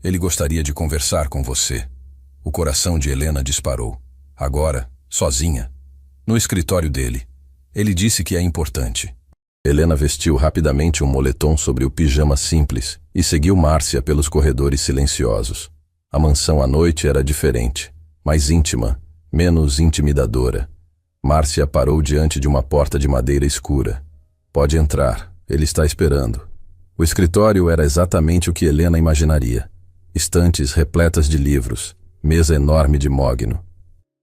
Ele gostaria de conversar com você. O coração de Helena disparou. Agora, sozinha, no escritório dele. Ele disse que é importante. Helena vestiu rapidamente um moletom sobre o pijama simples e seguiu Márcia pelos corredores silenciosos. A mansão à noite era diferente, mais íntima, menos intimidadora. Márcia parou diante de uma porta de madeira escura. Pode entrar, ele está esperando. O escritório era exatamente o que Helena imaginaria. Estantes repletas de livros, mesa enorme de mogno.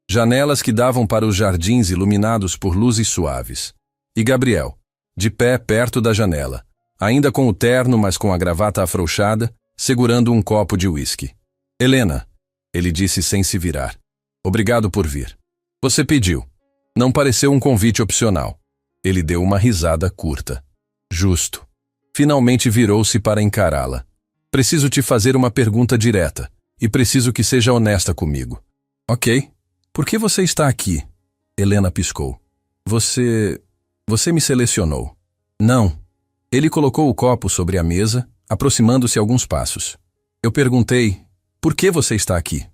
Janelas que davam para os jardins iluminados por luzes suaves. E Gabriel, de pé perto da janela, ainda com o terno, mas com a gravata afrouxada, segurando um copo de uísque. Helena, ele disse sem se virar. Obrigado por vir. Você pediu. Não pareceu um convite opcional. Ele deu uma risada curta. Justo. Finalmente virou-se para encará-la. Preciso te fazer uma pergunta direta, e preciso que seja honesta comigo. Ok. Por que você está aqui? Helena piscou. Você me selecionou. Não. Ele colocou o copo sobre a mesa, aproximando-se alguns passos. Eu perguntei, por que você está aqui?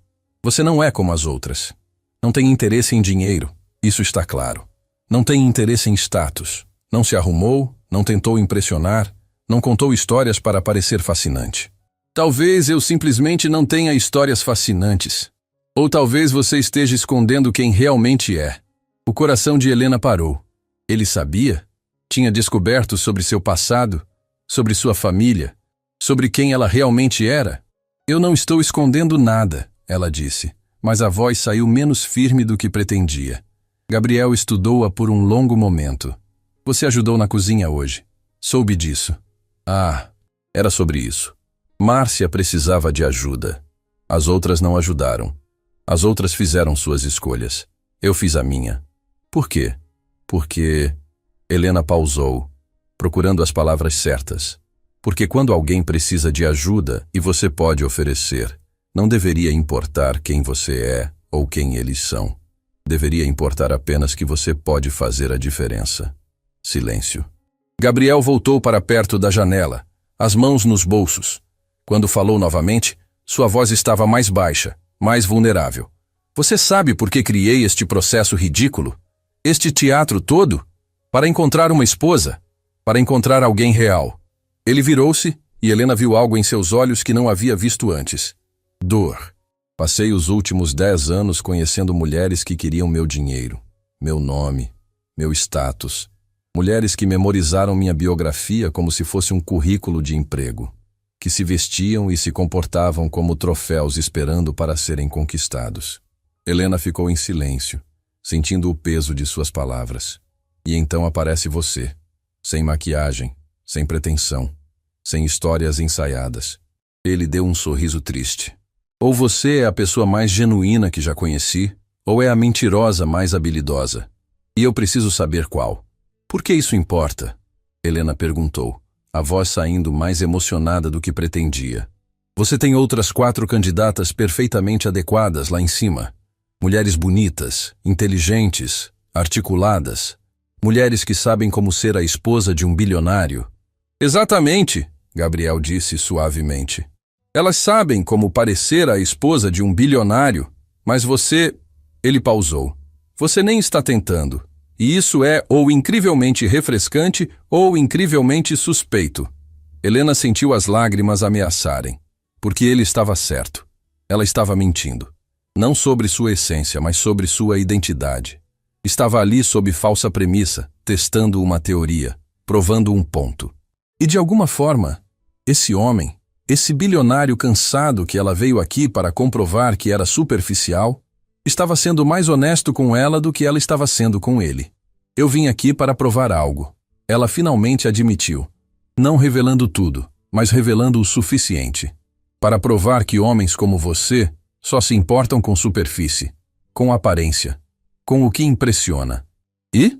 Você não é como as outras. Não tem interesse em dinheiro, isso está claro. Não tem interesse em status. Não se arrumou, não tentou impressionar, não contou histórias para parecer fascinante. Talvez eu simplesmente não tenha histórias fascinantes. Ou talvez você esteja escondendo quem realmente é. O coração de Helena parou. Ele sabia? Tinha descoberto sobre seu passado, sobre sua família, sobre quem ela realmente era? Eu não estou escondendo nada, ela disse, mas a voz saiu menos firme do que pretendia. Gabriel estudou-a por um longo momento. Você ajudou na cozinha hoje. Soube disso. Ah, era sobre isso. Márcia precisava de ajuda. As outras não ajudaram. As outras fizeram suas escolhas. Eu fiz a minha. Por quê? Porque... Helena pausou, procurando as palavras certas. Porque quando alguém precisa de ajuda e você pode oferecer, não deveria importar quem você é ou quem eles são. Deveria importar apenas que você pode fazer a diferença. Silêncio. Gabriel voltou para perto da janela, as mãos nos bolsos. Quando falou novamente, sua voz estava mais baixa, mais vulnerável. Você sabe por que criei este processo ridículo? Este teatro todo? Para encontrar uma esposa? Para encontrar alguém real? Ele virou-se e Helena viu algo em seus olhos que não havia visto antes. Dor. Passei os últimos 10 anos conhecendo mulheres que queriam meu dinheiro, meu nome, meu status. Mulheres que memorizaram minha biografia como se fosse um currículo de emprego. Que se vestiam e se comportavam como troféus esperando para serem conquistados. Helena ficou em silêncio, sentindo o peso de suas palavras. E então aparece você, sem maquiagem, sem pretensão, sem histórias ensaiadas. Ele deu um sorriso triste. Ou você é a pessoa mais genuína que já conheci, ou é a mentirosa mais habilidosa. E eu preciso saber qual. Por que isso importa? Helena perguntou, a voz saindo mais emocionada do que pretendia. Você tem outras 4 candidatas perfeitamente adequadas lá em cima. Mulheres bonitas, inteligentes, articuladas. Mulheres que sabem como ser a esposa de um bilionário. Exatamente, Gabriel disse suavemente. Elas sabem como parecer a esposa de um bilionário, mas você... Ele pausou. Você nem está tentando. E isso é ou incrivelmente refrescante ou incrivelmente suspeito. Helena sentiu as lágrimas ameaçarem, porque ele estava certo. Ela estava mentindo. Não sobre sua essência, mas sobre sua identidade. Estava ali sob falsa premissa, testando uma teoria, provando um ponto. E de alguma forma, esse homem, esse bilionário cansado que ela veio aqui para comprovar que era superficial, estava sendo mais honesto com ela do que ela estava sendo com ele. Eu vim aqui para provar algo. Ela finalmente admitiu. Não revelando tudo, mas revelando o suficiente. Para provar que homens como você só se importam com superfície, com aparência, com o que impressiona. E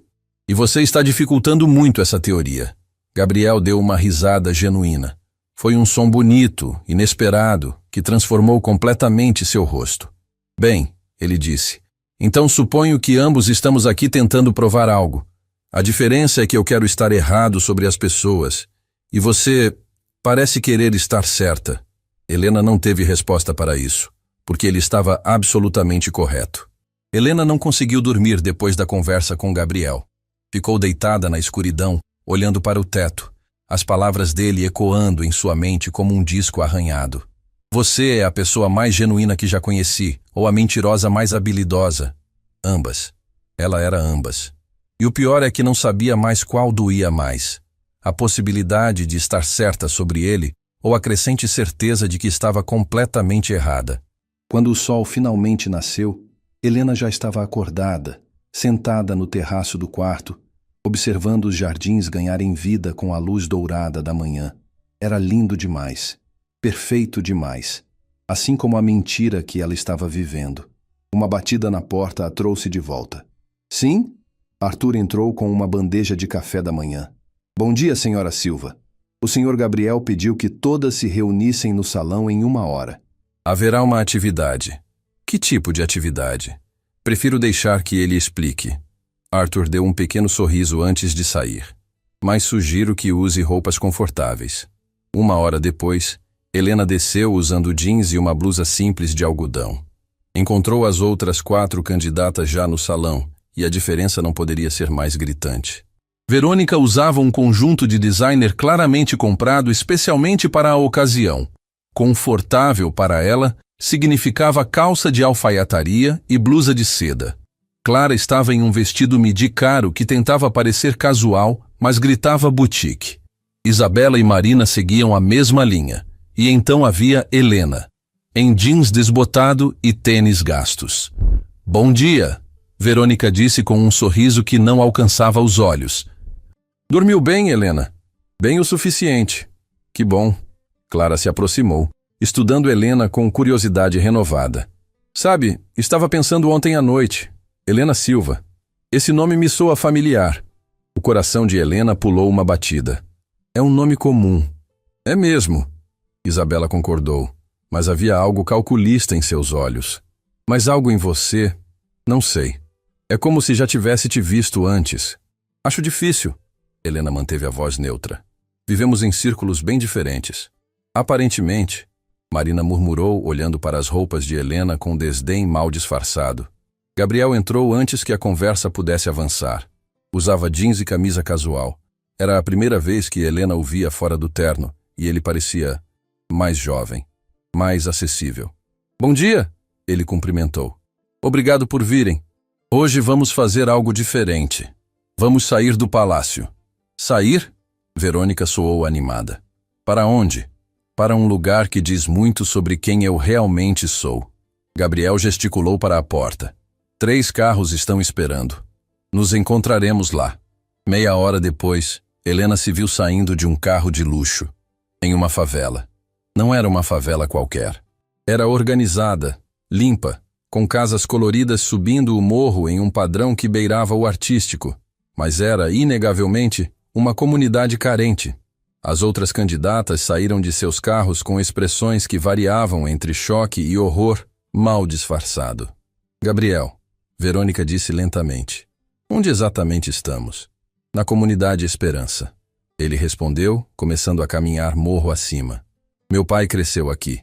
você está dificultando muito essa teoria. Gabriel deu uma risada genuína. Foi um som bonito, inesperado, que transformou completamente seu rosto. Bem, ele disse, então suponho que ambos estamos aqui tentando provar algo. A diferença é que eu quero estar errado sobre as pessoas, e você parece querer estar certa. Helena não teve resposta para isso, porque ele estava absolutamente correto. Helena não conseguiu dormir depois da conversa com Gabriel. Ficou deitada na escuridão, olhando para o teto, as palavras dele ecoando em sua mente como um disco arranhado. Você é a pessoa mais genuína que já conheci, ou a mentirosa mais habilidosa. Ambas. Ela era ambas. E o pior é que não sabia mais qual doía mais. A possibilidade de estar certa sobre ele, ou a crescente certeza de que estava completamente errada. Quando o sol finalmente nasceu, Helena já estava acordada, sentada no terraço do quarto, observando os jardins ganharem vida com a luz dourada da manhã. Era lindo demais, perfeito demais, assim como a mentira que ela estava vivendo. Uma batida na porta a trouxe de volta. Sim? Arthur entrou com uma bandeja de café da manhã. Bom dia, senhora Silva. O senhor Gabriel pediu que todas se reunissem no salão em 1 hora. Haverá uma atividade. Que tipo de atividade? Prefiro deixar que ele explique. Arthur deu um pequeno sorriso antes de sair. Mas sugiro que use roupas confortáveis. 1 hora depois, Helena desceu usando jeans e uma blusa simples de algodão. Encontrou as outras 4 candidatas já no salão, e a diferença não poderia ser mais gritante. Verônica usava um conjunto de designer claramente comprado especialmente para a ocasião. Confortável para ela, significava calça de alfaiataria e blusa de seda. Clara estava em um vestido midi caro que tentava parecer casual, mas gritava boutique. Isabela e Marina seguiam a mesma linha. E então havia Helena, em jeans desbotado e tênis gastos. Bom dia, Verônica disse com um sorriso que não alcançava os olhos. Dormiu bem, Helena? Bem o suficiente. Que bom. Clara se aproximou, estudando Helena com curiosidade renovada. Sabe, estava pensando ontem à noite. Helena Silva. Esse nome me soa familiar. O coração de Helena pulou uma batida. É um nome comum. É mesmo. Isabela concordou, mas havia algo calculista em seus olhos. Mas algo em você, não sei. É como se já tivesse te visto antes. Acho difícil. Helena manteve a voz neutra. Vivemos em círculos bem diferentes. Aparentemente, Marina murmurou, olhando para as roupas de Helena com desdém mal disfarçado. Gabriel entrou antes que a conversa pudesse avançar. Usava jeans e camisa casual. Era a primeira vez que Helena o via fora do terno, e ele parecia mais jovem, mais acessível. Bom dia, ele cumprimentou. Obrigado por virem. Hoje vamos fazer algo diferente. Vamos sair do palácio. Sair? Verônica soou animada. Para onde? Para um lugar que diz muito sobre quem eu realmente sou. Gabriel gesticulou para a porta. 3 carros estão esperando. Nos encontraremos lá. Meia hora depois, Helena se viu saindo de um carro de luxo, em uma favela. Não era uma favela qualquer. Era organizada, limpa, com casas coloridas subindo o morro em um padrão que beirava o artístico, mas era, inegavelmente, uma comunidade carente. As outras candidatas saíram de seus carros com expressões que variavam entre choque e horror, mal disfarçado. Gabriel, Verônica disse lentamente. Onde exatamente estamos? Na comunidade Esperança. Ele respondeu, começando a caminhar morro acima. Meu pai cresceu aqui.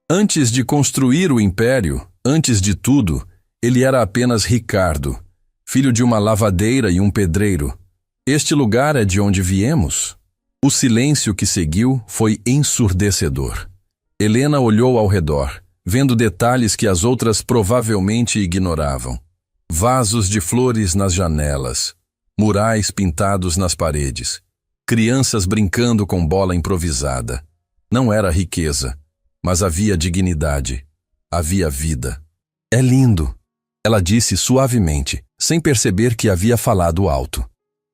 Antes de construir o império, antes de tudo, ele era apenas Ricardo, filho de uma lavadeira e um pedreiro. Este lugar é de onde viemos? O silêncio que seguiu foi ensurdecedor. Helena olhou ao redor, vendo detalhes que as outras provavelmente ignoravam. Vasos de flores nas janelas, murais pintados nas paredes, crianças brincando com bola improvisada. Não era riqueza, mas havia dignidade, havia vida. É lindo, ela disse suavemente, sem perceber que havia falado alto.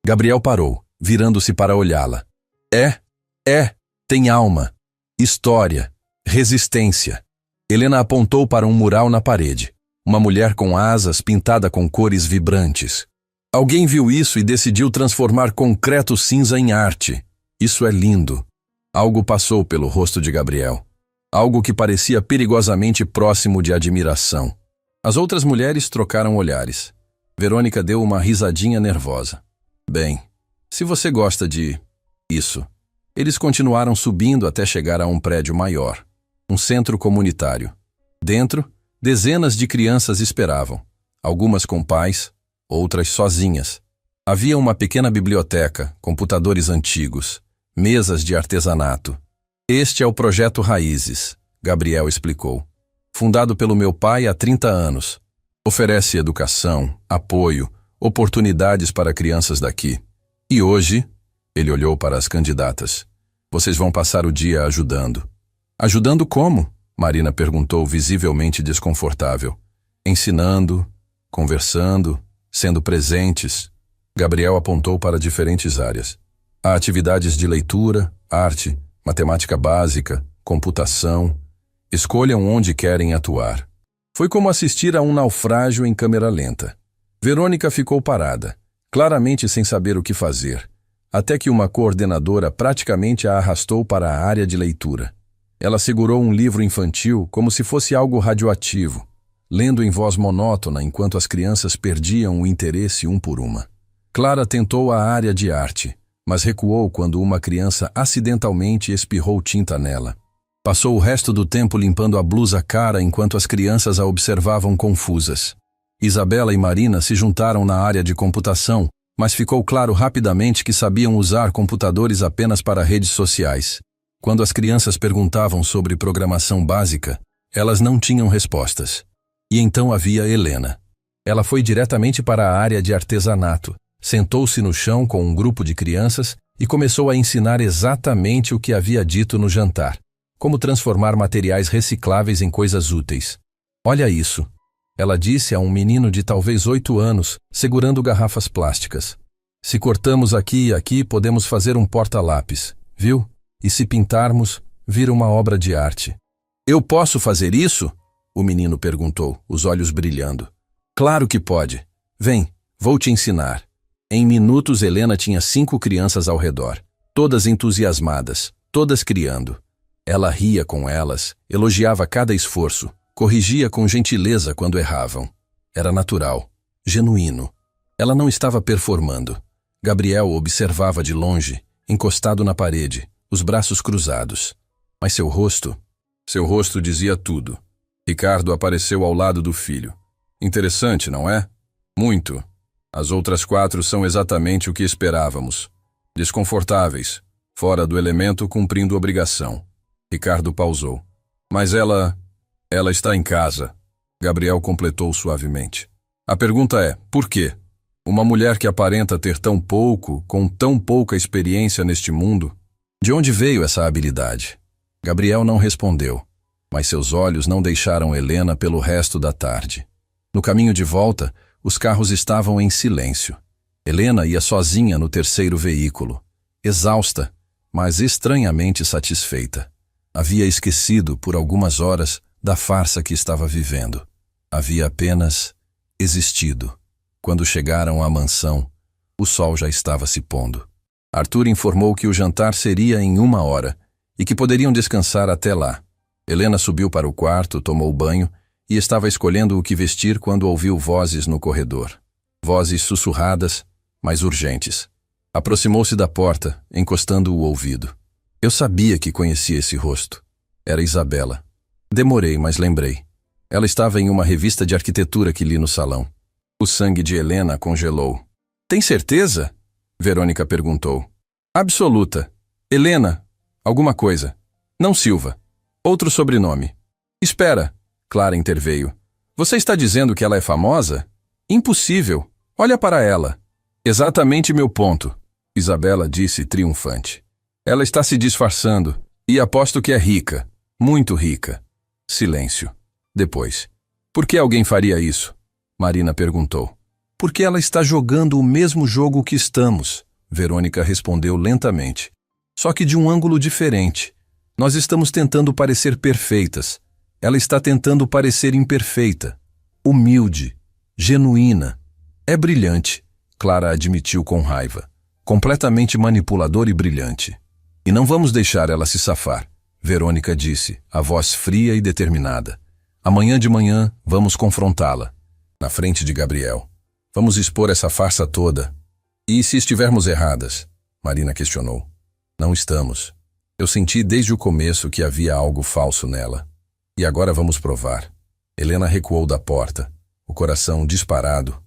Gabriel parou, virando-se para olhá-la. Tem alma, história, resistência. Helena apontou para um mural na parede. Uma mulher com asas pintada com cores vibrantes. Alguém viu isso e decidiu transformar concreto cinza em arte. Isso é lindo. Algo passou pelo rosto de Gabriel. Algo que parecia perigosamente próximo de admiração. As outras mulheres trocaram olhares. Verônica deu uma risadinha nervosa. Bem, se você gosta de isso. Eles continuaram subindo até chegar a um prédio maior. Um centro comunitário. Dentro, dezenas de crianças esperavam, algumas com pais, outras sozinhas. Havia uma pequena biblioteca, computadores antigos, mesas de artesanato. Este é o Projeto Raízes, Gabriel explicou. Fundado pelo meu pai há 30 anos. Oferece educação, apoio, oportunidades para crianças daqui. E hoje, ele olhou para as candidatas, vocês vão passar o dia ajudando. Ajudando como? Marina perguntou, visivelmente desconfortável. Ensinando, conversando, sendo presentes. Gabriel apontou para diferentes áreas. Há atividades de leitura, arte, matemática básica, computação. Escolham onde querem atuar. Foi como assistir a um naufrágio em câmera lenta. Verônica ficou parada, claramente sem saber o que fazer, até que uma coordenadora praticamente a arrastou para a área de leitura. Ela segurou um livro infantil como se fosse algo radioativo, lendo em voz monótona enquanto as crianças perdiam o interesse um por uma. Clara tentou a área de arte, mas recuou quando uma criança acidentalmente espirrou tinta nela. Passou o resto do tempo limpando a blusa cara enquanto as crianças a observavam confusas. Isabela e Marina se juntaram na área de computação, mas ficou claro rapidamente que sabiam usar computadores apenas para redes sociais. Quando as crianças perguntavam sobre programação básica, elas não tinham respostas. E então havia Helena. Ela foi diretamente para a área de artesanato, sentou-se no chão com um grupo de crianças e começou a ensinar exatamente o que havia dito no jantar. Como transformar materiais recicláveis em coisas úteis. Olha isso, ela disse a um menino de talvez 8 anos, segurando garrafas plásticas. Se cortamos aqui e aqui, podemos fazer um porta-lápis, viu? E se pintarmos, vira uma obra de arte. Eu posso fazer isso? O menino perguntou, os olhos brilhando. Claro que pode. Vem, vou te ensinar. Em minutos, Helena tinha 5 crianças ao redor, todas entusiasmadas, todas criando. Ela ria com elas, elogiava cada esforço, corrigia com gentileza quando erravam. Era natural, genuíno. Ela não estava performando. Gabriel observava de longe, encostado na parede, os braços cruzados. Mas seu rosto dizia tudo. Ricardo apareceu ao lado do filho. Interessante, não é? Muito. As outras 4 são exatamente o que esperávamos. Desconfortáveis, fora do elemento cumprindo obrigação. Ricardo pausou. Mas ela está em casa. Gabriel completou suavemente. A pergunta é, por quê? Uma mulher que aparenta ter tão pouco, com tão pouca experiência neste mundo, de onde veio essa habilidade? Gabriel não respondeu, mas seus olhos não deixaram Helena pelo resto da tarde. No caminho de volta, os carros estavam em silêncio. Helena ia sozinha no terceiro veículo, exausta, mas estranhamente satisfeita. Havia esquecido, por algumas horas, da farsa que estava vivendo. Havia apenas existido. Quando chegaram à mansão, o sol já estava se pondo. Arthur informou que o jantar seria em 1 hora e que poderiam descansar até lá. Helena subiu para o quarto, tomou banho e estava escolhendo o que vestir quando ouviu vozes no corredor. Vozes sussurradas, mas urgentes. Aproximou-se da porta, encostando o ouvido. Eu sabia que conhecia esse rosto. Era Isabela. Demorei, mas lembrei. Ela estava em uma revista de arquitetura que li no salão. O sangue de Helena congelou. Tem certeza? Verônica perguntou. Absoluta. Helena, alguma coisa. Não Silva. Outro sobrenome. Espera, Clara interveio. Você está dizendo que ela é famosa? Impossível. Olha para ela. Exatamente meu ponto, Isabela disse triunfante. Ela está se disfarçando e aposto que é rica. Muito rica. Silêncio. Depois. Por que alguém faria isso? Marina perguntou. Porque ela está jogando o mesmo jogo que estamos, Verônica respondeu lentamente. Só que de um ângulo diferente. Nós estamos tentando parecer perfeitas. Ela está tentando parecer imperfeita. Humilde. Genuína. É brilhante, Clara admitiu com raiva. Completamente manipulador e brilhante. E não vamos deixar ela se safar, Verônica disse, a voz fria e determinada. Amanhã de manhã vamos confrontá-la. Na frente de Gabriel. Vamos expor essa farsa toda. E se estivermos erradas? Marina questionou. Não estamos. Eu senti desde o começo que havia algo falso nela. E agora vamos provar. Helena recuou da porta, o coração disparado,